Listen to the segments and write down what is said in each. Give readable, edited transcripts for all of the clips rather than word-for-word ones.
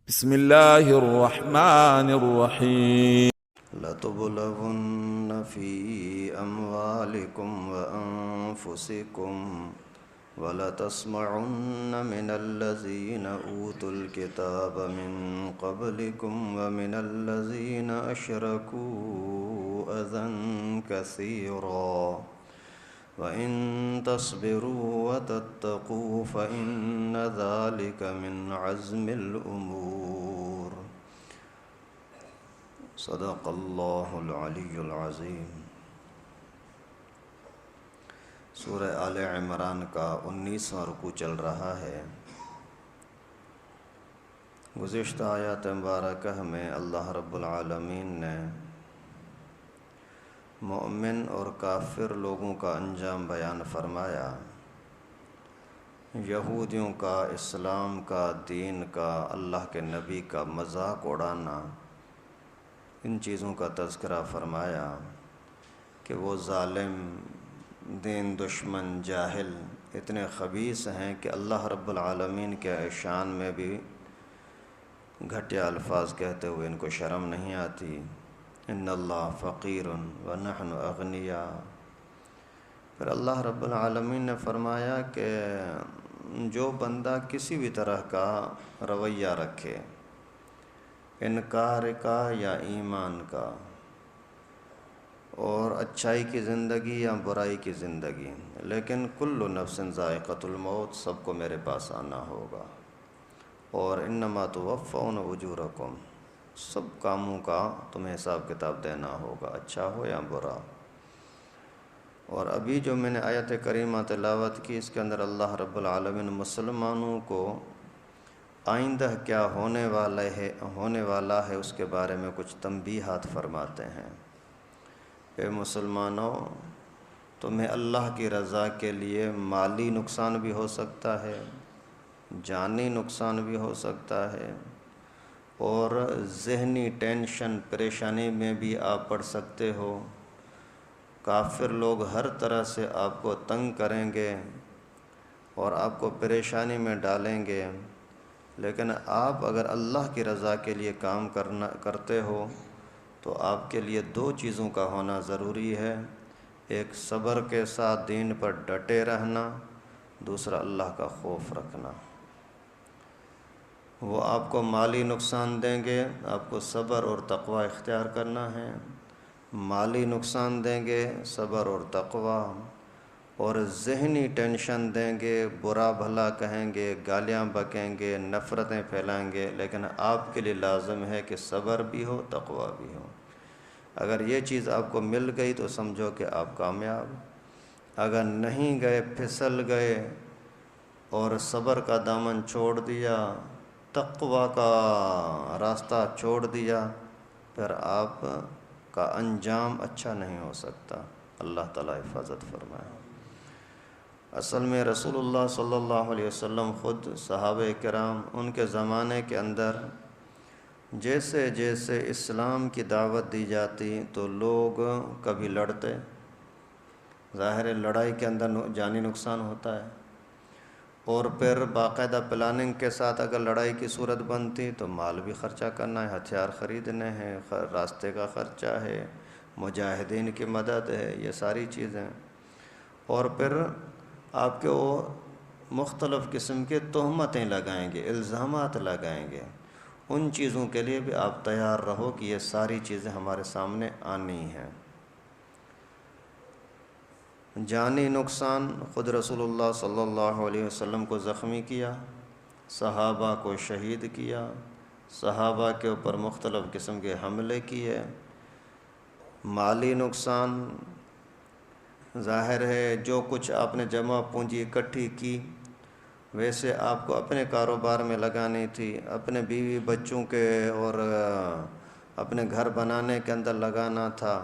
بسم الله الرحمن الرحيم. لتبلغن في أموالكم وأنفسكم ولتسمعن من الذين أوتوا الكتاب من قبلكم ومن الذين أشركوا أذى كثيرا وإن تصبروا وتتقوا فإن ذلك من عزم الأمور صدق اللہ العلی العظیم۔ سورہ آل عمران کا 19واں رکوع چل رہا ہے۔ گزشتہ آیات مبارکہ میں اللہ رب العالمین نے مومن اور کافر لوگوں کا انجام بیان فرمایا۔ یہودیوں کا، اسلام کا، دین کا، اللہ کے نبی کا مذاق اڑانا، ان چیزوں کا تذکرہ فرمایا کہ وہ ظالم، دین دشمن، جاہل اتنے خبیث ہیں کہ اللہ رب العالمین کے شان میں بھی گھٹیا الفاظ کہتے ہوئے ان کو شرم نہیں آتی۔ ان اللہ فقیر ونحن اغنیاء۔ پھر اللہ رب العالمین نے فرمایا کہ جو بندہ کسی بھی طرح کا رویہ رکھے، انکار کا یا ایمان کا، اور اچھائی کی زندگی یا برائی کی زندگی، لیکن کل نفس ذائقۃ الموت، سب کو میرے پاس آنا ہوگا، اور انما توفون اجورکم، سب کاموں کا تمہیں حساب کتاب دینا ہوگا، اچھا ہو یا برا۔ اور ابھی جو میں نے آیت کریمہ تلاوت کی، اس کے اندر اللہ رب العالمین مسلمانوں کو آئندہ کیا ہونے والا ہے اس کے بارے میں کچھ تنبیہات فرماتے ہیں۔ اے مسلمانوں، تمہیں اللہ کی رضا کے لیے مالی نقصان بھی ہو سکتا ہے، جانی نقصان بھی ہو سکتا ہے، اور ذہنی ٹینشن، پریشانی میں بھی آپ پڑ سکتے ہو۔ کافر لوگ ہر طرح سے آپ کو تنگ کریں گے اور آپ کو پریشانی میں ڈالیں گے، لیکن آپ اگر اللہ کی رضا کے لیے کام کرتے ہو تو آپ کے لیے دو چیزوں کا ہونا ضروری ہے۔ ایک صبر کے ساتھ دین پر ڈٹے رہنا، دوسرا اللہ کا خوف رکھنا۔ وہ آپ کو مالی نقصان دیں گے، آپ کو صبر اور تقوی اختیار کرنا ہے۔ مالی نقصان دیں گے، صبر اور تقوی، اور ذہنی ٹینشن دیں گے، برا بھلا کہیں گے، گالیاں بکیں گے، نفرتیں پھیلائیں گے، لیکن آپ کے لیے لازم ہے کہ صبر بھی ہو، تقوی بھی ہو۔ اگر یہ چیز آپ کو مل گئی تو سمجھو کہ آپ کامیاب۔ اگر نہیں گئے، پھسل گئے اور صبر کا دامن چھوڑ دیا، تقوی کا راستہ چھوڑ دیا، پھر آپ کا انجام اچھا نہیں ہو سکتا۔ اللہ تعالیٰ حفاظت فرمائے۔ اصل میں رسول اللہ صلی اللہ علیہ وسلم خود، صحابہ کرام، ان کے زمانے کے اندر جیسے جیسے اسلام کی دعوت دی جاتی تو لوگ کبھی لڑتے، ظاہر ہے لڑائی کے اندر جانی نقصان ہوتا ہے، اور پھر باقاعدہ پلاننگ کے ساتھ اگر لڑائی کی صورت بنتی تو مال بھی خرچہ کرنا ہے، ہتھیار خریدنے ہیں، راستے کا خرچہ ہے، مجاہدین کی مدد ہے، یہ ساری چیزیں، اور پھر آپ کے وہ مختلف قسم کے تہمتیں لگائیں گے، الزامات لگائیں گے۔ ان چیزوں کے لیے بھی آپ تیار رہو کہ یہ ساری چیزیں ہمارے سامنے آنی ہیں۔ جانی نقصان، خود رسول اللہ صلی اللہ علیہ وسلم کو زخمی کیا، صحابہ کو شہید کیا، صحابہ کے اوپر مختلف قسم کے حملے کیے۔ مالی نقصان، ظاہر ہے جو کچھ آپ نے جمع پونجی اکٹھی کی، ویسے آپ کو اپنے کاروبار میں لگانی تھی، اپنے بیوی بچوں کے اور اپنے گھر بنانے کے اندر لگانا تھا،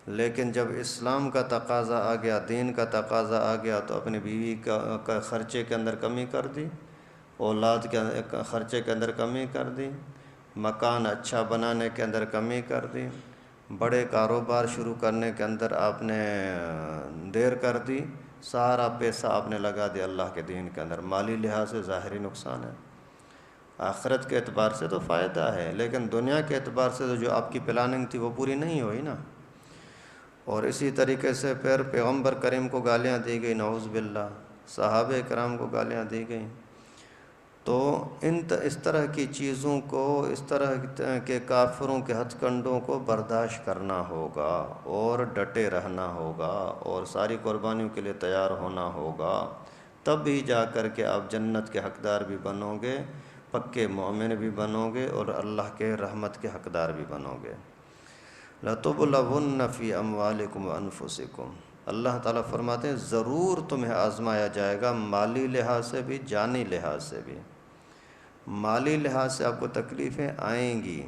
لیکن جب اسلام کا تقاضا آ گیا، دین کا تقاضا آ گیا، تو اپنی بیوی کا خرچے کے اندر کمی کر دی، اولاد کے خرچے کے اندر کمی کر دی، مکان اچھا بنانے کے اندر کمی کر دی، بڑے کاروبار شروع کرنے کے اندر آپ نے دیر کر دی، سارا پیسہ آپ نے لگا دیا اللہ کے دین کے اندر، مالی لحاظ سے ظاہری نقصان ہے۔ آخرت کے اعتبار سے تو فائدہ ہے، لیکن دنیا کے اعتبار سے تو جو آپ کی پلاننگ تھی وہ پوری نہیں ہوئی نا۔ اور اسی طریقے سے پھر پیغمبر کریم کو گالیاں دی گئی، نعوذ باللہ، صحابہ کرام کو گالیاں دی گئیں۔ تو اس طرح کی چیزوں کو، اس طرح کے کافروں کے ہتھ کنڈوں کو برداشت کرنا ہوگا اور ڈٹے رہنا ہوگا اور ساری قربانیوں کے لیے تیار ہونا ہوگا، تب ہی جا کر کے آپ جنت کے حقدار بھی بنو گے، پکے مومن بھی بنو گے اور اللہ کے رحمت کے حقدار بھی بنو گے۔ لَتُبْلَوُنَّ فِي أَمْوَالِكُمْ وَأَنفُسِكُمْ، اللہ تعالیٰ فرماتے ہیں ضرور تمہیں آزمایا جائے گا، مالی لحاظ سے بھی، جانی لحاظ سے بھی۔ مالی لحاظ سے آپ کو تکلیفیں آئیں گی،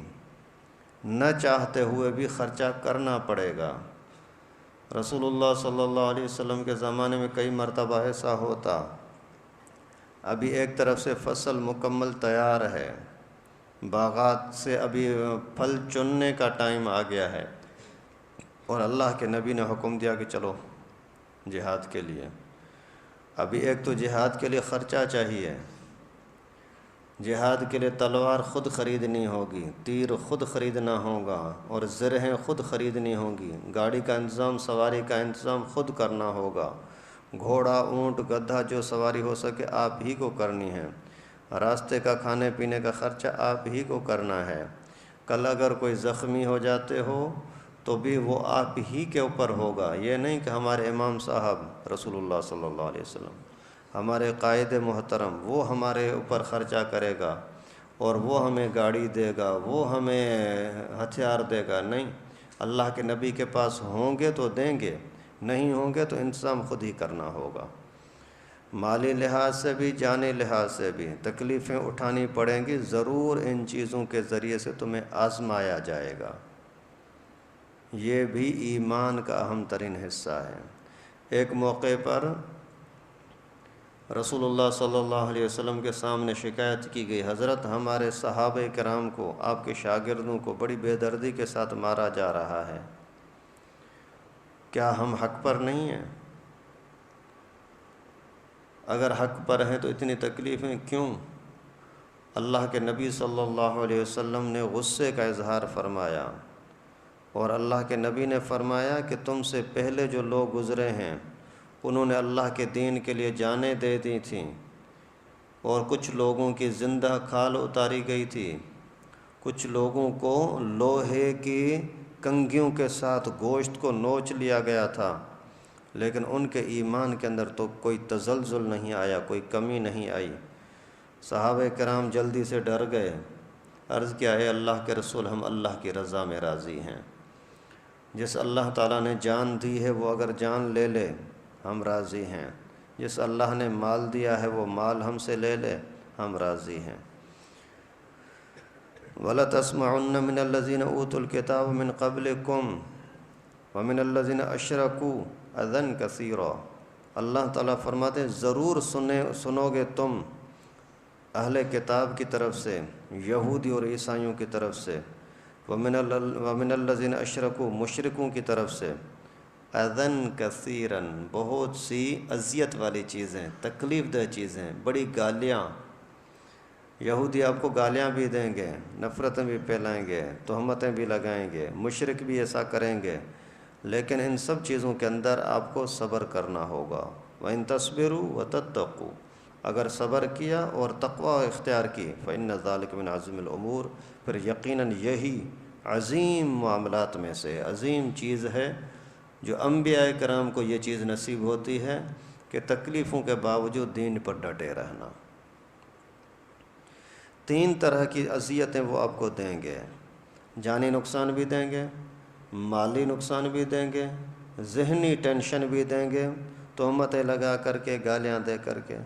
نہ چاہتے ہوئے بھی خرچہ کرنا پڑے گا۔ رسول اللہ صلی اللہ علیہ وسلم کے زمانے میں کئی مرتبہ ایسا ہوتا، ابھی ایک طرف سے فصل مکمل تیار ہے، باغات سے ابھی پھل چننے کا ٹائم آ گیا ہے، اور اللہ کے نبی نے حکم دیا کہ چلو جہاد کے لیے۔ ابھی ایک تو جہاد کے لیے خرچہ چاہیے، جہاد کے لیے تلوار خود خریدنی ہوگی، تیر خود خریدنا ہوگا اور زرہیں خود خریدنی ہوگی، گاڑی کا انتظام، سواری کا انتظام خود کرنا ہوگا، گھوڑا، اونٹ، گدھا جو سواری ہو سکے آپ ہی کو کرنی ہے، راستے کا کھانے پینے کا خرچہ آپ ہی کو کرنا ہے۔ کل اگر کوئی زخمی ہو جاتے ہو تو بھی وہ آپ ہی کے اوپر ہوگا، یہ نہیں کہ ہمارے امام صاحب رسول اللہ صلی اللہ علیہ وسلم، ہمارے قائد محترم، وہ ہمارے اوپر خرچہ کرے گا اور وہ ہمیں گاڑی دے گا، وہ ہمیں ہتھیار دے گا، نہیں، اللہ کے نبی کے پاس ہوں گے تو دیں گے، نہیں ہوں گے تو انتظام خود ہی کرنا ہوگا۔ مالی لحاظ سے بھی، جانی لحاظ سے بھی تکلیفیں اٹھانی پڑیں گی، ضرور ان چیزوں کے ذریعے سے تمہیں آزمایا جائے گا، یہ بھی ایمان کا اہم ترین حصہ ہے۔ ایک موقع پر رسول اللہ صلی اللہ علیہ وسلم کے سامنے شکایت کی گئی، حضرت ہمارے صحابہ کرام کو، آپ کے شاگردوں کو بڑی بے دردی کے ساتھ مارا جا رہا ہے، کیا ہم حق پر نہیں ہیں؟ اگر حق پر ہیں تو اتنی تکلیفیں کیوں؟ اللہ کے نبی صلی اللہ علیہ وسلم نے غصے کا اظہار فرمایا، اور اللہ کے نبی نے فرمایا کہ تم سے پہلے جو لوگ گزرے ہیں انہوں نے اللہ کے دین کے لیے جانیں دے دی تھیں، اور کچھ لوگوں کی زندہ کھال اتاری گئی تھی، کچھ لوگوں کو لوہے کی کنگھیوں کے ساتھ گوشت کو نوچ لیا گیا تھا، لیکن ان کے ایمان کے اندر تو کوئی تزلزل نہیں آیا، کوئی کمی نہیں آئی۔ صحابہ کرام جلدی سے ڈر گئے، عرض کیا، اے اللہ کے رسول، ہم اللہ کی رضا میں راضی ہیں، جس اللہ تعالیٰ نے جان دی ہے وہ اگر جان لے لے ہم راضی ہیں، جس اللہ نے مال دیا ہے وہ مال ہم سے لے لے ہم راضی ہیں۔ وَلَتَسْمَعُنَّ مِنَ الَّذِينَ أُوتُوا الْكِتَابَ مِنْ قَبْلِكُمْ وَمِنَ الَّذِينَ أَشْرَكُوا أَذًى كَثِيرًا، اللہ تعالیٰ فرماتے ہیں ضرور سنو گے تم اہل کتاب کی طرف سے، یہودی اور عیسائیوں کی طرف سے، وَمِنَ الَّذِينَ أَشْرَكُوا مشرکوں کی طرف سے، اذًا کثیراً بہت سی اذیت والی چیزیں، تکلیف دہ چیزیں، بڑی گالیاں۔ یہودی آپ کو گالیاں بھی دیں گے، نفرتیں بھی پھیلائیں گے، تہمتیں بھی لگائیں گے، مشرک بھی ایسا کریں گے، لیکن ان سب چیزوں کے اندر آپ کو صبر کرنا ہوگا۔ وَإِن تَصْبِرُوا وَتَتَّقُوا، اگر صبر کیا اور تقوی اختیار کی، فَإِنَّ ذَلِكَ مِنْ عَزْمِ الْأُمُورِ، پھر یقیناً یہی عظیم معاملات میں سے عظیم چیز ہے جو انبیاء کرام کو یہ چیز نصیب ہوتی ہے کہ تکلیفوں کے باوجود دین پر ڈٹے رہنا۔ 3 طرح کی اذیتیں وہ آپ کو دیں گے، جانی نقصان بھی دیں گے، مالی نقصان بھی دیں گے، ذہنی ٹینشن بھی دیں گے، تہمتیں لگا کر کے، گالیاں دے کر کے،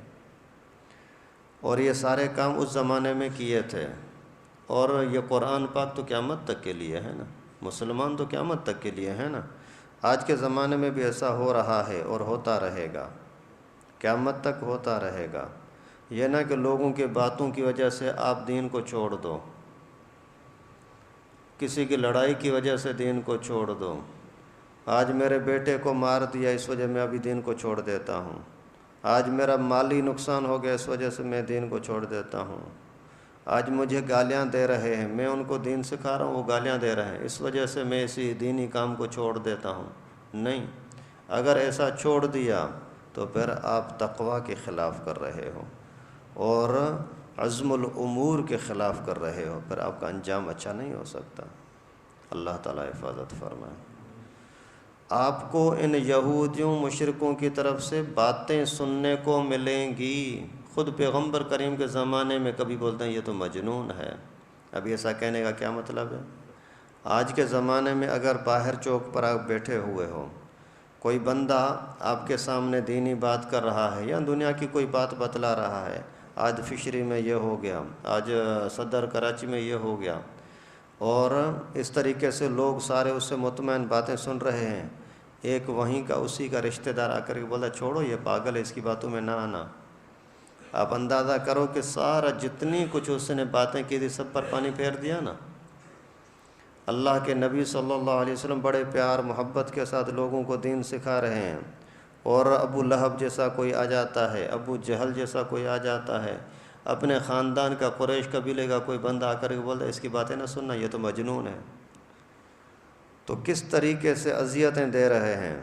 اور یہ سارے کام اس زمانے میں کیے تھے، اور یہ قرآن پاک تو قیامت تک کے لیے ہے نا، مسلمان تو قیامت تک کے لیے ہے نا، آج کے زمانے میں بھی ایسا ہو رہا ہے اور ہوتا رہے گا، قیامت تک ہوتا رہے گا۔ یہ نہ کہ لوگوں کی باتوں کی وجہ سے آپ دین کو چھوڑ دو، کسی کی لڑائی کی وجہ سے دین کو چھوڑ دو، آج میرے بیٹے کو مار دیا اس وجہ میں ابھی دین کو چھوڑ دیتا ہوں، آج میرا مالی نقصان ہو گیا اس وجہ سے میں دین کو چھوڑ دیتا ہوں، آج مجھے گالیاں دے رہے ہیں، میں ان کو دین سکھا رہا ہوں، وہ گالیاں دے رہے ہیں، اس وجہ سے میں اسی دینی کام کو چھوڑ دیتا ہوں۔ نہیں، اگر ایسا چھوڑ دیا تو پھر آپ تقوی کے خلاف کر رہے ہو اور عزم الامور کے خلاف کر رہے ہو، پھر آپ کا انجام اچھا نہیں ہو سکتا۔ اللہ تعالیٰ حفاظت فرمائے۔ آپ کو ان یہودیوں مشرکوں کی طرف سے باتیں سننے کو ملیں گی۔ خود پیغمبر کریم کے زمانے میں کبھی بولتے ہیں یہ تو مجنون ہے۔ اب ایسا کہنے کا کیا مطلب ہے؟ آج کے زمانے میں اگر باہر چوک پر آپ بیٹھے ہوئے ہو، کوئی بندہ آپ کے سامنے دینی بات کر رہا ہے یا دنیا کی کوئی بات بتلا رہا ہے، آج فشری میں یہ ہو گیا، آج صدر کراچی میں یہ ہو گیا، اور اس طریقے سے لوگ سارے اس سے مطمئن باتیں سن رہے ہیں، ایک وہیں کا اسی کا رشتہ دار آ کر کے بولا چھوڑو یہ پاگل ہے، اس کی باتوں میں نہ آنا۔ آپ اندازہ کرو کہ سارا جتنی کچھ اس نے باتیں کی تھی سب پر پانی پھیر دیا نا۔ اللہ کے نبی صلی اللہ علیہ وسلم بڑے پیار محبت کے ساتھ لوگوں کو دین سکھا رہے ہیں، اور ابو لہب جیسا کوئی آ جاتا ہے، ابو جہل جیسا کوئی آ جاتا ہے، اپنے خاندان کا قریش قبیلے کا کوئی بندہ آ کر کے بولتا ہے اس کی باتیں نہ سننا، یہ تو مجنون ہے۔ تو کس طریقے سے اذیتیں دے رہے ہیں۔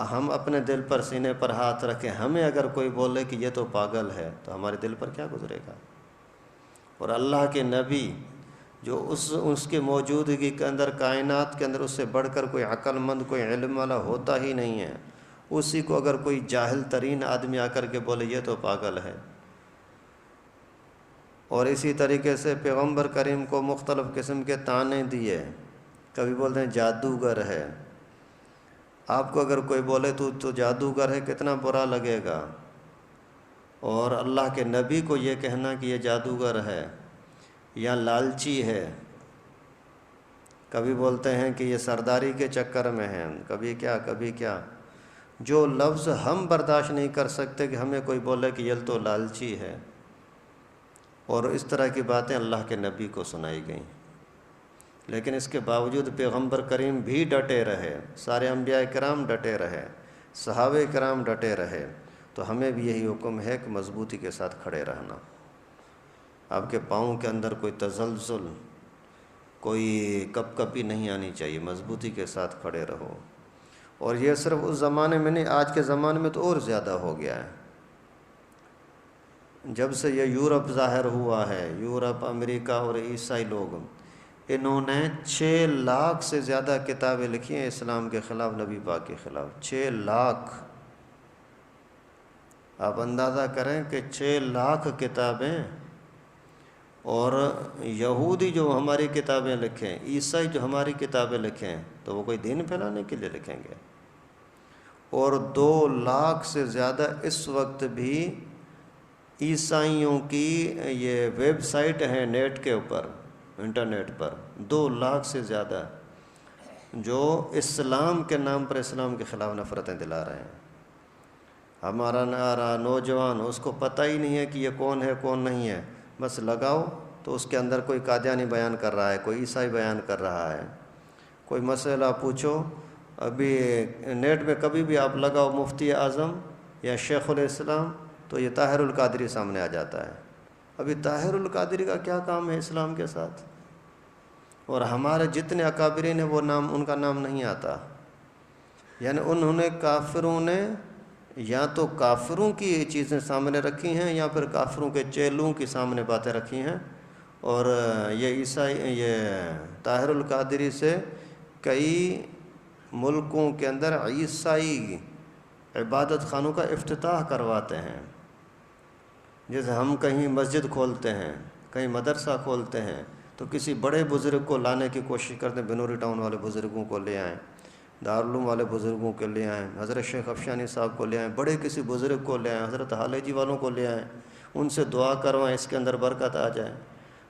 ہم اپنے دل پر سینے پر ہاتھ رکھیں، ہمیں اگر کوئی بولے کہ یہ تو پاگل ہے تو ہمارے دل پر کیا گزرے گا؟ اور اللہ کے نبی جو اس کے موجودگی کے اندر کائنات کے اندر اس سے بڑھ کر کوئی عقل مند کوئی علم والا ہوتا ہی نہیں ہے، اسی کو اگر کوئی جاہل ترین آدمی آ کر کے بولے یہ تو پاگل ہے۔ اور اسی طریقے سے پیغمبر کریم کو مختلف قسم کے طعنے دیے، کبھی بولتے ہیں جادوگر ہے۔ آپ کو اگر کوئی بولے تو جادوگر ہے کتنا برا لگے گا، اور اللہ کے نبی کو یہ کہنا کہ یہ جادوگر ہے یا لالچی ہے، کبھی بولتے ہیں کہ یہ سرداری کے چکر میں ہیں، کبھی کیا، جو لفظ ہم برداشت نہیں کر سکتے کہ ہمیں کوئی بولے کہ یہ تو لالچی ہے، اور اس طرح کی باتیں اللہ کے نبی کو سنائی گئیں۔ لیکن اس کے باوجود پیغمبر کریم بھی ڈٹے رہے، سارے انبیاء کرام ڈٹے رہے، صحابہ کرام ڈٹے رہے، تو ہمیں بھی یہی حکم ہے کہ مضبوطی کے ساتھ کھڑے رہنا۔ آپ کے پاؤں کے اندر کوئی تزلزل، کوئی کپ کپی نہیں آنی چاہیے، مضبوطی کے ساتھ کھڑے رہو۔ اور یہ صرف اس زمانے میں نہیں، آج کے زمانے میں تو اور زیادہ ہو گیا ہے۔ جب سے یہ یورپ ظاہر ہوا ہے، یورپ، امریکہ اور عیسائی لوگ، انہوں نے 6 لاکھ سے زیادہ کتابیں لکھی ہیں اسلام کے خلاف، نبی پاک کے خلاف۔ 6 لاکھ! آپ اندازہ کریں کہ 6 لاکھ کتابیں، اور یہودی جو ہماری کتابیں لکھیں، عیسائی جو ہماری کتابیں لکھیں، تو وہ کوئی دین پھیلانے کے لیے لکھیں گے۔ اور 2 لاکھ سے زیادہ اس وقت بھی عیسائیوں کی یہ ویب سائٹ ہیں نیٹ کے اوپر، انٹرنیٹ پر 2 لاکھ سے زیادہ، جو اسلام کے نام پر اسلام کے خلاف نفرتیں دلا رہے ہیں۔ ہمارا نوجوان اس کو پتہ ہی نہیں ہے کہ یہ کون ہے کون نہیں ہے، بس لگاؤ تو اس کے اندر کوئی قادیانی بیان کر رہا ہے، کوئی عیسائی بیان کر رہا ہے، کوئی مسئلہ پوچھو، ابھی نیٹ میں کبھی بھی آپ لگاؤ مفتی اعظم یا شیخ الاسلام تو یہ طاہر القادری سامنے آ جاتا ہے۔ ابھی طاہر القادری کا کیا کام ہے اسلام کے ساتھ؟ اور ہمارے جتنے اکابرین ہیں وہ نام، ان کا نام نہیں آتا۔ یعنی انہوں نے، کافروں نے، یا تو کافروں کی یہ چیزیں سامنے رکھی ہیں یا پھر کافروں کے چیلوں کی سامنے باتیں رکھی ہیں، اور یہ عیسائی، یہ طاہر القادری سے کئی ملکوں کے اندر عیسائی عبادت خانوں کا افتتاح کرواتے ہیں۔ جیسے ہم کہیں مسجد کھولتے ہیں، کہیں مدرسہ کھولتے ہیں، تو کسی بڑے بزرگ کو لانے کی کوشش کرتے ہیں، بنوری ٹاؤن والے بزرگوں کو لے آئیں، دارالعلوم والے بزرگوں کو لے آئیں، حضرت شیخ افشانی صاحب کو لے آئیں، بڑے کسی بزرگ کو لے آئیں، حضرت حالیجی والوں کو لے آئیں، ان سے دعا کروائیں اس کے اندر برکت آ جائے۔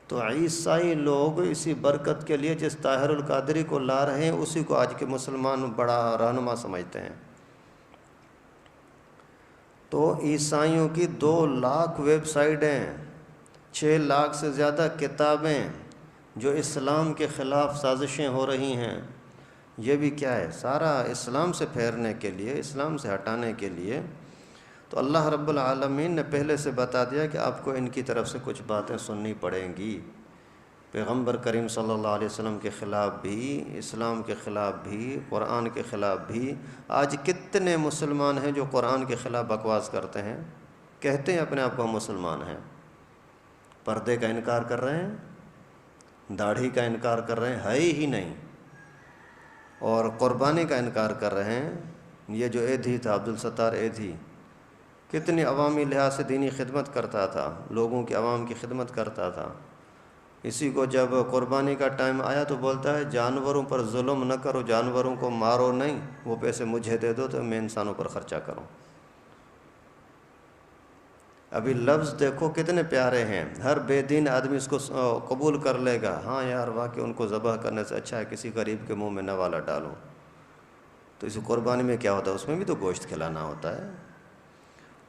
تو عیسائی لوگ اسی برکت کے لیے جس طاہر القادری کو لا رہے ہیں اسی کو آج کے مسلمان بڑا رہنما سمجھتے ہیں۔ تو عیسائیوں کی 2 لاکھ ویب سائٹیں، 6 لاکھ سے زیادہ کتابیں جو اسلام کے خلاف سازشیں ہو رہی ہیں، یہ بھی کیا ہے؟ سارا اسلام سے پھیرنے کے لیے، اسلام سے ہٹانے کے لیے۔ تو اللہ رب العالمین نے پہلے سے بتا دیا کہ آپ کو ان کی طرف سے کچھ باتیں سننی پڑیں گی۔ پیغمبر کریم صلی اللہ علیہ وسلم کے خلاف بھی، اسلام کے خلاف بھی، قرآن کے خلاف بھی۔ آج کتنے مسلمان ہیں جو قرآن کے خلاف بکواس کرتے ہیں، کہتے ہیں اپنے آپ کو ہم مسلمان ہیں، پردے کا انکار کر رہے ہیں، داڑھی کا انکار کر رہے ہیں، ہے ہی نہیں، اور قربانی کا انکار کر رہے ہیں۔ یہ جو ایدھی تھا، عبدالستار ایدھی، کتنی عوامی لحاظ سے دینی خدمت کرتا تھا، لوگوں کی عوام کی خدمت کرتا تھا۔ اسی کو جب قربانی کا ٹائم آیا تو بولتا ہے جانوروں پر ظلم نہ کرو، جانوروں کو مارو نہیں، وہ پیسے مجھے دے دو تو میں انسانوں پر خرچہ کروں۔ ابھی لفظ دیکھو کتنے پیارے ہیں، ہر بے دین آدمی اس کو قبول کر لے گا، ہاں یار واقعی ان کو ذبح کرنے سے اچھا ہے کسی غریب کے منہ میں نوالا ڈالوں۔ تو اس قربانی میں کیا ہوتا ہے؟ اس میں بھی تو گوشت کھلانا ہوتا ہے۔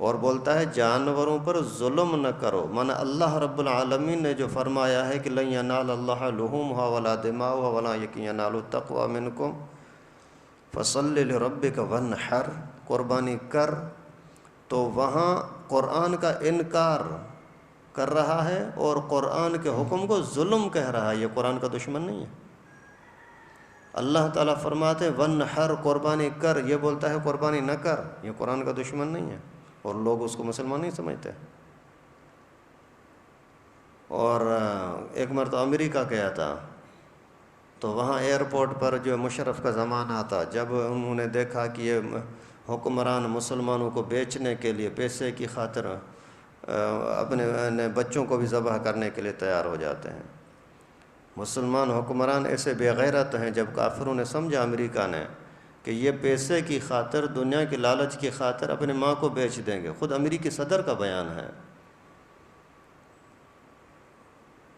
اور بولتا ہے جانوروں پر ظلم نہ کرو، مانا اللہ رب العالمین نے جو فرمایا ہے کہ لن ینال اللہ لحومھا ولا دماؤھا ولکن ینال التقوی منکم فصل لربک وانحر، قربانی کر، تو وہاں قرآن کا انکار کر رہا ہے اور قرآن کے حکم کو ظلم کہہ رہا ہے۔ یہ قرآن کا دشمن نہیں ہے۔ اللہ تعالیٰ فرماتے ہیں وانحر، قربانی کر، یہ بولتا ہے قربانی نہ کر، یہ قرآن کا دشمن نہیں ہے، اور لوگ اس کو مسلمان نہیں سمجھتے۔ اور ایک مرتبہ امریکہ گیا تھا، تو وہاں ایئرپورٹ پر جو مشرف کا زمانہ تھا، جب انہوں نے دیکھا کہ یہ حکمران مسلمانوں کو بیچنے کے لیے پیسے کی خاطر اپنے بچوں کو بھی ذبح کرنے کے لیے تیار ہو جاتے ہیں۔ مسلمان حکمران ایسے بے غیرت ہیں، جب کافروں نے سمجھا امریکہ نے کہ یہ پیسے کی خاطر، دنیا کی لالچ کی خاطر اپنے ماں کو بیچ دیں گے، خود امریکی صدر کا بیان ہے۔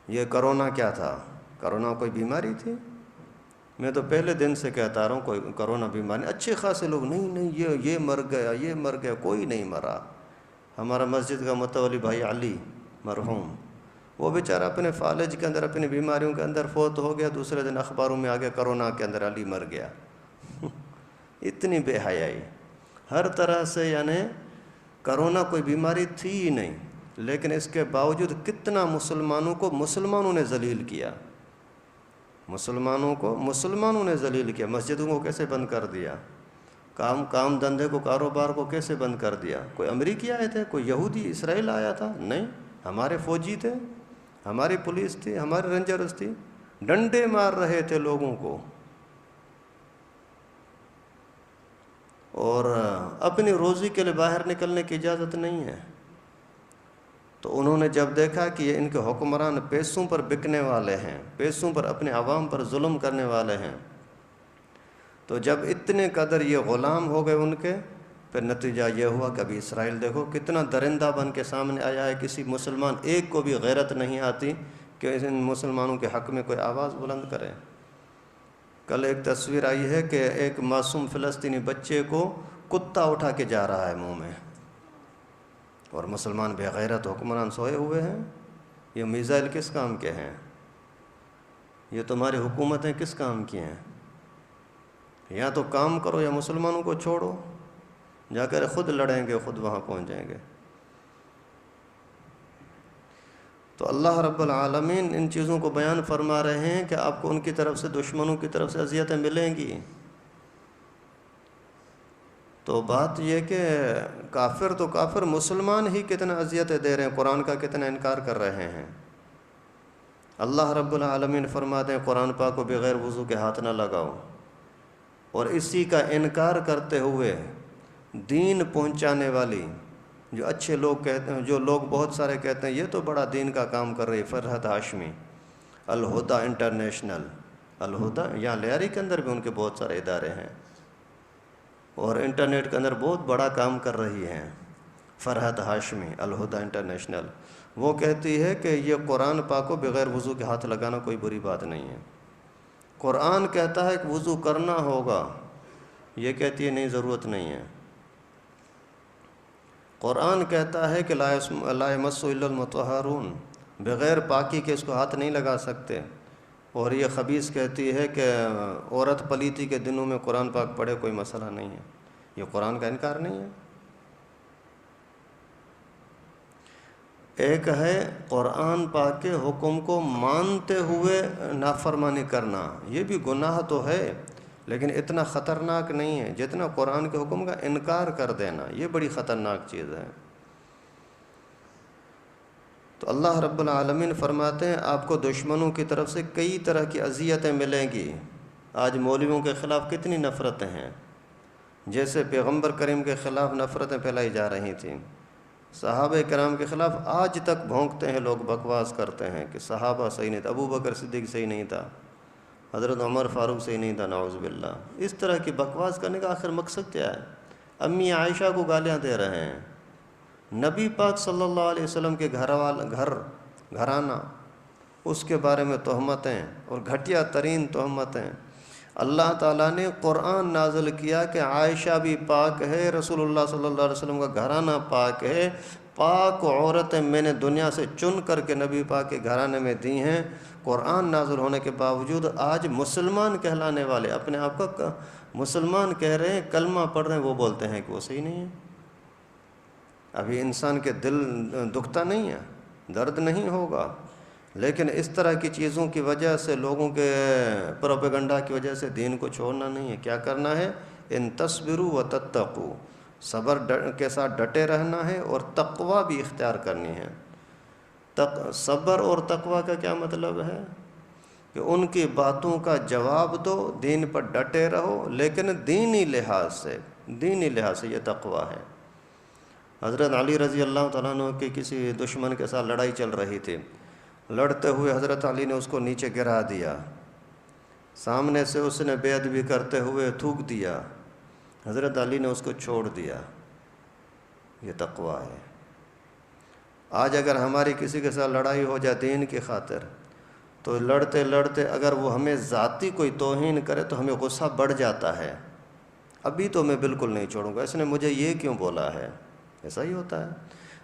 یہ کرونا کیا تھا؟ کرونا کوئی بیماری تھی؟ میں تو پہلے دن سے کہتا رہا ہوں کوئی کرونا بیماری، اچھے خاصے لوگ نہیں یہ مر گیا، یہ مر گیا، کوئی نہیں مرا۔ ہمارا مسجد کا متولی بھائی علی مرحوم، وہ بیچارہ اپنے فالج کے اندر، اپنی بیماریوں کے اندر فوت ہو گیا، دوسرے دن اخباروں میں آگے کرونا کے اندر علی مر گیا۔ اتنی بے حیائی ہر طرح سے، یعنی کرونا کوئی بیماری تھی ہی نہیں، لیکن اس کے باوجود کتنا مسلمانوں نے ذلیل کیا، مسلمانوں نے ذلیل کیا۔ مسجدوں کو کیسے بند کر دیا، کام دھندے کو، کاروبار کو کیسے بند کر دیا۔ کوئی امریکی آئے تھے، کوئی یہودی اسرائیل آیا تھا؟ نہیں، ہمارے فوجی تھے، ہماری پولیس تھی، ہماری رینجرز تھی، ڈنڈے مار رہے تھے لوگوں کو، اور اپنی روزی کے لیے باہر نکلنے کی اجازت نہیں ہے۔ تو انہوں نے جب دیکھا کہ یہ ان کے حکمران پیسوں پر بکنے والے ہیں، پیسوں پر اپنے عوام پر ظلم کرنے والے ہیں، تو جب اتنے قدر یہ غلام ہو گئے ان کے، پھر نتیجہ یہ ہوا کہ ابھی اسرائیل دیکھو کتنا درندہ بن کے سامنے آیا ہے، کسی مسلمان ایک کو بھی غیرت نہیں آتی کہ ان مسلمانوں کے حق میں کوئی آواز بلند کرے۔ کل ایک تصویر آئی ہے کہ ایک معصوم فلسطینی بچے کو کتا اٹھا کے جا رہا ہے منہ میں، اور مسلمان بے غیرت حکمران سوئے ہوئے ہیں۔ یہ میزائل کس کام کے ہیں؟ یہ تمہاری حکومتیں کس کام کی ہیں؟ یا تو کام کرو یا مسلمانوں کو چھوڑو، جا کر خود لڑیں گے، خود وہاں پہنچ جائیں گے۔ تو اللہ رب العالمین ان چیزوں کو بیان فرما رہے ہیں کہ آپ کو ان کی طرف سے، دشمنوں کی طرف سے اذیتیں ملیں گی۔ تو بات یہ کہ کافر تو کافر، مسلمان ہی کتنا اذیتیں دے رہے ہیں، قرآن کا کتنا انکار کر رہے ہیں۔ اللہ رب العالمین فرماتے ہیں قرآن پاک کو بغیر وضو کے ہاتھ نہ لگاؤ، اور اسی کا انکار کرتے ہوئے دین پہنچانے والی جو اچھے لوگ کہتے ہیں، جو لوگ بہت سارے کہتے ہیں یہ تو بڑا دین کا کام کر رہی ہے، فرحت ہاشمی، الہدا انٹرنیشنل، الہدا، یہاں لیاری کے اندر بھی ان کے بہت سارے ادارے ہیں، اور انٹرنیٹ کے اندر بہت بڑا کام کر رہی ہیں، فرحت ہاشمی، الہدا انٹرنیشنل۔ وہ کہتی ہے کہ یہ قرآن پاک کو بغیر وضو کے ہاتھ لگانا کوئی بری بات نہیں ہے۔ قرآن کہتا ہے کہ وضو کرنا ہوگا، یہ کہتی ہے نہیں، ضرورت نہیں ہے۔ قرآن کہتا ہے کہ لا یمسہ الا المطہرون، بغیر پاکی کے اس کو ہاتھ نہیں لگا سکتے، اور یہ خبیث کہتی ہے کہ عورت پلیتی کے دنوں میں قرآن پاک پڑھے کوئی مسئلہ نہیں ہے۔ یہ قرآن کا انکار نہیں ہے۔ ایک ہے قرآن پاک کے حکم کو مانتے ہوئے نافرمانی کرنا، یہ بھی گناہ تو ہے لیکن اتنا خطرناک نہیں ہے جتنا قرآن کے حکم کا انکار کر دینا، یہ بڑی خطرناک چیز ہے۔ تو اللہ رب العالمین فرماتے ہیں آپ کو دشمنوں کی طرف سے کئی طرح کی اذیتیں ملیں گی۔ آج مولویوں کے خلاف کتنی نفرتیں ہیں، جیسے پیغمبر کریم کے خلاف نفرتیں پھیلائی جا رہی تھیں، صحابہ کرام کے خلاف آج تک بھونکتے ہیں لوگ، بکواس کرتے ہیں کہ صحابہ صحیح نہیں تھا، ابو بکر صدیق صحیح نہیں تھا، حضرت عمر فاروق صحیح نہیں تھا، نعوذ باللہ۔ اس طرح کی بکواس کرنے کا آخر مقصد کیا ہے؟ امی عائشہ کو گالیاں دے رہے ہیں، نبی پاک صلی اللہ علیہ وسلم کے گھرانہ، اس کے بارے میں تہمتیں اور گھٹیا ترین تہمتیں۔ اللہ تعالیٰ نے قرآن نازل کیا کہ عائشہ بھی پاک ہے، رسول اللہ صلی اللہ علیہ وسلم کا گھرانہ پاک ہے، پاک عورتیں میں نے دنیا سے چن کر کے نبی پاک کے گھرانے میں دی ہیں۔ قرآن نازل ہونے کے باوجود آج مسلمان کہلانے والے اپنے آپ کو مسلمان کہہ رہے ہیں، کلمہ پڑھ رہے ہیں، وہ بولتے ہیں کہ وہ صحیح نہیں ہے۔ ابھی انسان کے دل دکھتا نہیں ہے، درد نہیں ہوگا، لیکن اس طرح کی چیزوں کی وجہ سے، لوگوں کے پروپیگنڈا کی وجہ سے دین کو چھوڑنا نہیں ہے۔ کیا کرنا ہے؟ ان تصبروا وتتقوا، صبر کے ساتھ ڈٹے رہنا ہے اور تقوی بھی اختیار کرنی ہے۔ صبر اور تقوی کا کیا مطلب ہے؟ کہ ان کی باتوں کا جواب دو، دین پر ڈٹے رہو، لیکن دینی لحاظ سے یہ تقوی ہے۔ حضرت علی رضی اللہ تعالیٰ عنہ کی کسی دشمن کے ساتھ لڑائی چل رہی تھی، لڑتے ہوئے حضرت علی نے اس کو نیچے گرا دیا، سامنے سے اس نے بے ادبی کرتے ہوئے تھوک دیا، حضرت علی نے اس کو چھوڑ دیا، یہ تقوی ہے۔ آج اگر ہماری کسی کے ساتھ لڑائی ہو جائے دین کی خاطر، تو لڑتے لڑتے اگر وہ ہمیں ذاتی کوئی توہین کرے تو ہمیں غصہ بڑھ جاتا ہے، ابھی تو میں بالکل نہیں چھوڑوں گا، اس نے مجھے یہ کیوں بولا ہے، ایسا ہی ہوتا ہے۔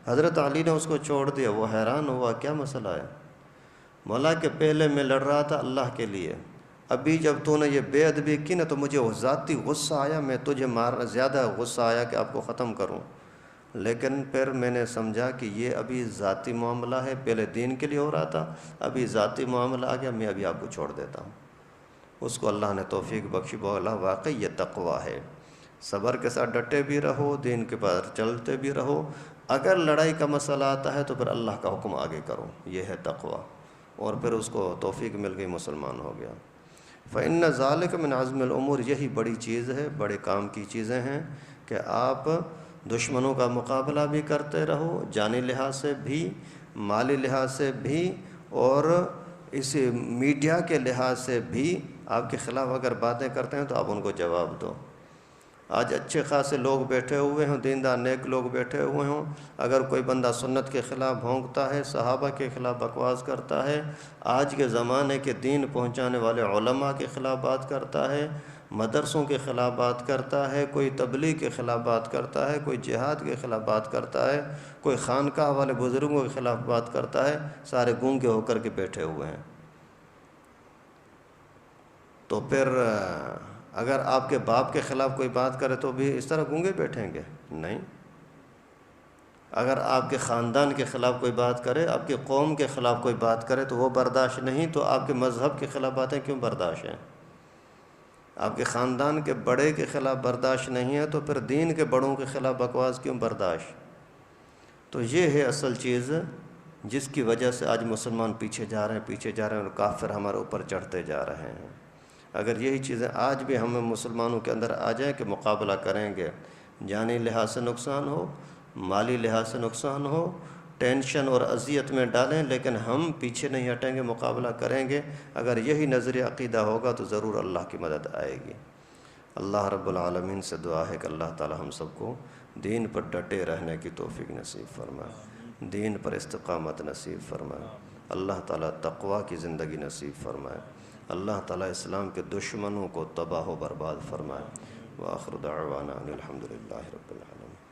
حضرت علی نے اس کو چھوڑ دیا، وہ حیران ہوا کیا مسئلہ ہے؟ مولا کہ پہلے میں لڑ رہا تھا اللہ کے لیے، ابھی جب تو نے یہ بے ادبی کی نا تو مجھے وہ ذاتی غصہ آیا، میں تجھے مارنا، زیادہ غصہ آیا کہ آپ کو ختم کروں، لیکن پھر میں نے سمجھا کہ یہ ابھی ذاتی معاملہ ہے، پہلے دین کے لیے ہو رہا تھا، ابھی ذاتی معاملہ آ گیا، میں ابھی آپ کو چھوڑ دیتا ہوں۔ اس کو اللہ نے توفیق بخشی، بولا واقعی یہ تقوی ہے۔ صبر کے ساتھ ڈٹے بھی رہو، دین کے پر چلتے بھی رہو، اگر لڑائی کا مسئلہ آتا ہے تو پھر اللہ کا حکم آگے کرو، یہ ہے تقوی، اور پھر اس کو توفیق مل گئی، مسلمان ہو گیا۔ فإن ذلک من عزم الامور، یہی بڑی چیز ہے، بڑے کام کی چیزیں ہیں کہ آپ دشمنوں کا مقابلہ بھی کرتے رہو، جانی لحاظ سے بھی، مالی لحاظ سے بھی، اور اس میڈیا کے لحاظ سے بھی۔ آپ کے خلاف اگر باتیں کرتے ہیں تو آپ ان کو جواب دو۔ آج اچھے خاصے لوگ بیٹھے ہوئے ہوں، دیندار نیک لوگ بیٹھے ہوئے ہوں، اگر کوئی بندہ سنت کے خلاف بھونکتا ہے، صحابہ کے خلاف بکواس کرتا ہے، آج کے زمانے کے دین پہنچانے والے علماء کے خلاف بات کرتا ہے، مدرسوں کے خلاف بات کرتا ہے، کوئی تبلیغ کے خلاف بات کرتا ہے، کوئی جہاد کے خلاف بات کرتا ہے، کوئی خانقاہ والے بزرگوں کے خلاف بات کرتا ہے، سارے گونگے ہو کر کے بیٹھے ہوئے ہیں۔ تو پھر اگر آپ کے باپ کے خلاف کوئی بات کرے تو بھی اس طرح گونگے بیٹھیں گے؟ نہیں۔ اگر آپ کے خاندان کے خلاف کوئی بات کرے، آپ کے قوم کے خلاف کوئی بات کرے تو وہ برداشت نہیں، تو آپ کے مذہب کے خلاف باتیں کیوں برداشت ہیں؟ آپ کے خاندان کے بڑے کے خلاف برداشت نہیں ہے تو پھر دین کے بڑوں کے خلاف بکواس کیوں برداشت؟ تو یہ ہے اصل چیز جس کی وجہ سے آج مسلمان پیچھے جا رہے ہیں اور کافر ہمارے اوپر چڑھتے جا رہے ہیں۔ اگر یہی چیزیں آج بھی ہمیں مسلمانوں کے اندر آ جائیں کہ مقابلہ کریں گے، جانی لحاظ سے نقصان ہو، مالی لحاظ سے نقصان ہو، ٹینشن اور اذیت میں ڈالیں، لیکن ہم پیچھے نہیں ہٹیں گے، مقابلہ کریں گے، اگر یہی نظریہ عقیدہ ہوگا تو ضرور اللہ کی مدد آئے گی۔ اللہ رب العالمین سے دعا ہے کہ اللہ تعالی ہم سب کو دین پر ڈٹے رہنے کی توفیق نصیب فرمائے، دین پر استقامت نصیب فرمائے، اللہ تعالیٰ تقوی کی زندگی نصیب فرمائے، اللہ تعالیٰ اسلام کے دشمنوں کو تباہ و برباد فرمائے۔ وآخر دعوانا ان الحمد للہ رب العالمین۔